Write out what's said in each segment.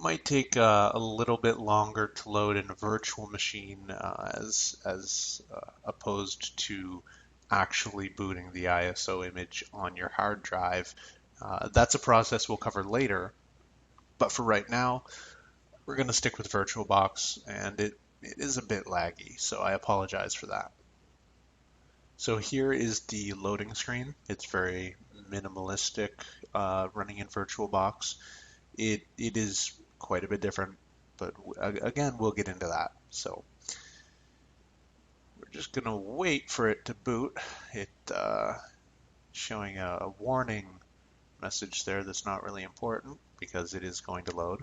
might take a little bit longer to load in a virtual machine as opposed to actually booting the ISO image on your hard drive. That's a process we'll cover later, but for right now, we're going to stick with VirtualBox, and it is a bit laggy, so I apologize for that. So here is the loading screen. It's very minimalistic running in VirtualBox. It is quite a bit different, but again, we'll get into that. So we're just going to wait for it to boot. It showing a warning message there that's not really important because it is going to load.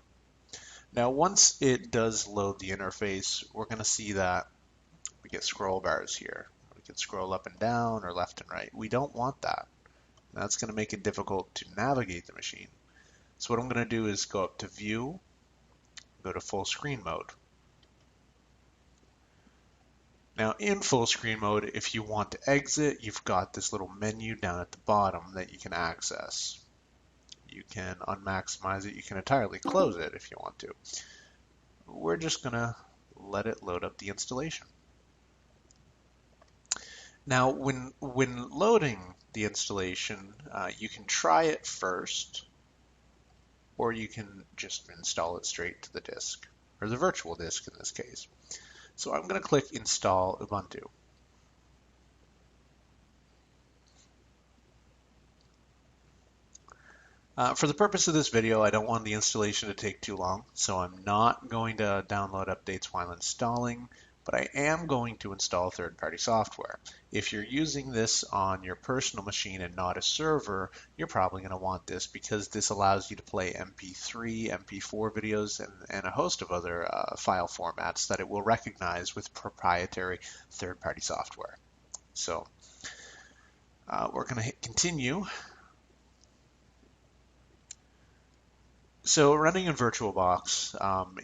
Now, once it does load the interface, we're going to see that we get scroll bars here. We can scroll up and down or left and right. We don't want that. That's going to make it difficult to navigate the machine. So what I'm going to do is go up to View, go to Full Screen Mode. Now in full screen mode, if you want to exit, you've got this little menu down at the bottom that you can access. You can unmaximize it, you can entirely close it if you want to. We're just going to let it load up the installation. Now when loading the installation, you can try it first, or you can just install it straight to the disk, or the virtual disk in this case. So I'm going to click Install Ubuntu. For the purpose of this video, I don't want the installation to take too long, so I'm not going to download updates while installing, but I am going to install third-party software. If you're using this on your personal machine and not a server, you're probably going to want this because this allows you to play MP3, MP4 videos, and a host of other file formats that it will recognize with proprietary third-party software. So we're going to hit Continue. So running in VirtualBox,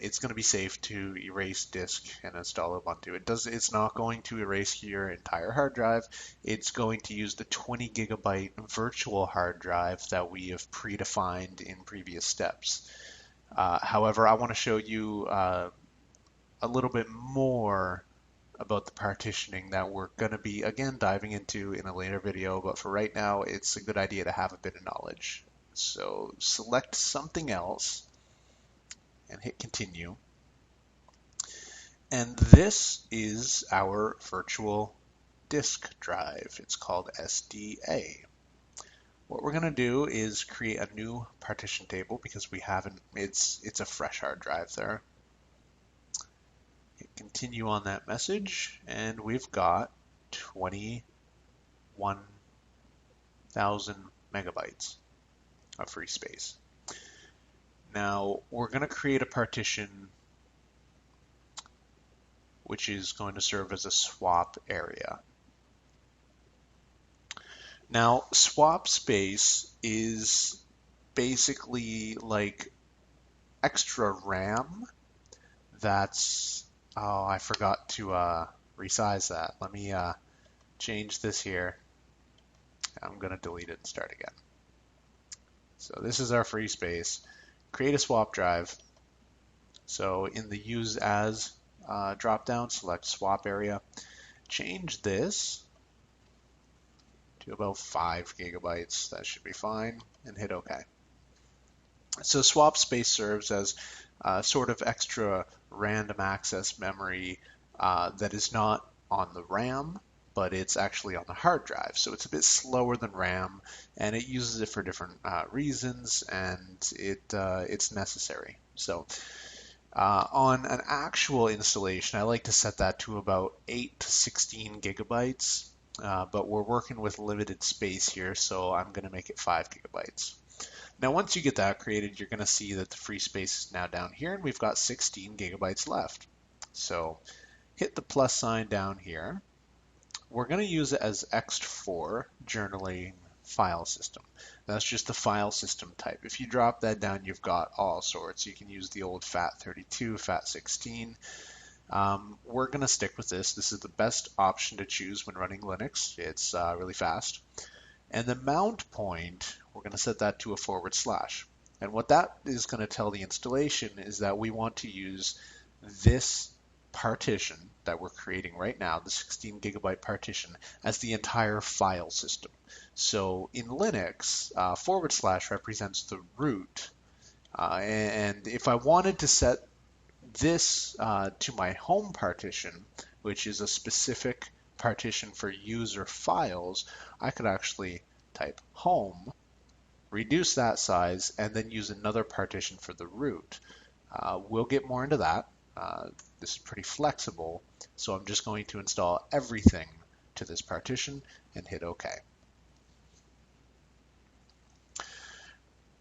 it's going to be safe to erase disk and install Ubuntu. It's not going to erase your entire hard drive. It's going to use the 20 gigabyte virtual hard drive that we have predefined in previous steps. However, I want to show you a little bit more about the partitioning that we're going to be, again, diving into in a later video. But for right now, it's a good idea to have a bit of knowledge. So select something else and hit Continue. And this is our virtual disk drive. It's called SDA. What we're going to do is create a new partition table because we haven't, it's a fresh hard drive there. Hit Continue on that message, and we've got 21,000 megabytes of free space. Now we're going to create a partition which is going to serve as a swap area. Now swap space is basically like extra RAM that's, oh, I forgot to resize that. Let me change this here. I'm going to delete it and start again. So this is our free space. Create a swap drive. So in the Use As drop-down, select Swap Area. Change this to about 5 gigabytes. That should be fine. And hit OK. So swap space serves as sort of extra random access memory that is not on the RAM, but it's actually on the hard drive. So it's a bit slower than RAM, and it uses it for different reasons, and it's necessary. So on an actual installation, I like to set that to about 8 to 16 gigabytes, but we're working with limited space here, so I'm going to make it 5 gigabytes. Now once you get that created, you're going to see that the free space is now down here, and we've got 16 gigabytes left. So hit the plus sign down here. We're going to use it as ext4 journaling file system. That's just the file system type. If you drop that down, you've got all sorts. You can use the old FAT32, FAT16. We're going to stick with this. This is the best option to choose when running Linux. It's really fast. And the mount point, we're going to set that to a /. And what that is going to tell the installation is that we want to use this partition that we're creating right now, the 16 gigabyte partition, as the entire file system. So in Linux, / represents the root. And if I wanted to set this to my home partition, which is a specific partition for user files, I could actually type home, reduce that size, and then use another partition for the root. We'll get more into that. This is pretty flexible, so I'm just going to install everything to this partition and hit OK.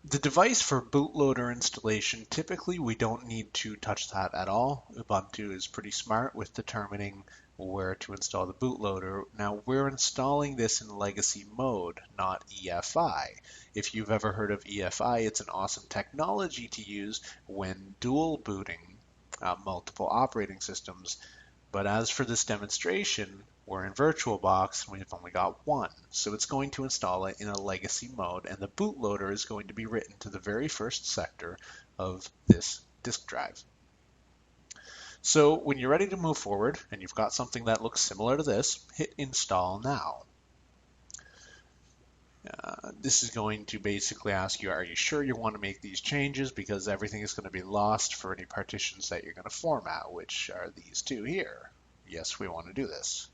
The device for bootloader installation, typically we don't need to touch that at all. Ubuntu is pretty smart with determining where to install the bootloader. Now we're installing this in legacy mode, not EFI. If you've ever heard of EFI, it's an awesome technology to use when dual booting multiple operating systems. But as for this demonstration, we're in VirtualBox and we've only got one. So it's going to install it in a legacy mode, and the bootloader is going to be written to the very first sector of this disk drive. So when you're ready to move forward and you've got something that looks similar to this, hit install now. This is going to basically ask you, are you sure you want to make these changes, because everything is going to be lost for any partitions that you're going to format, which are these two here. Yes, we want to do this.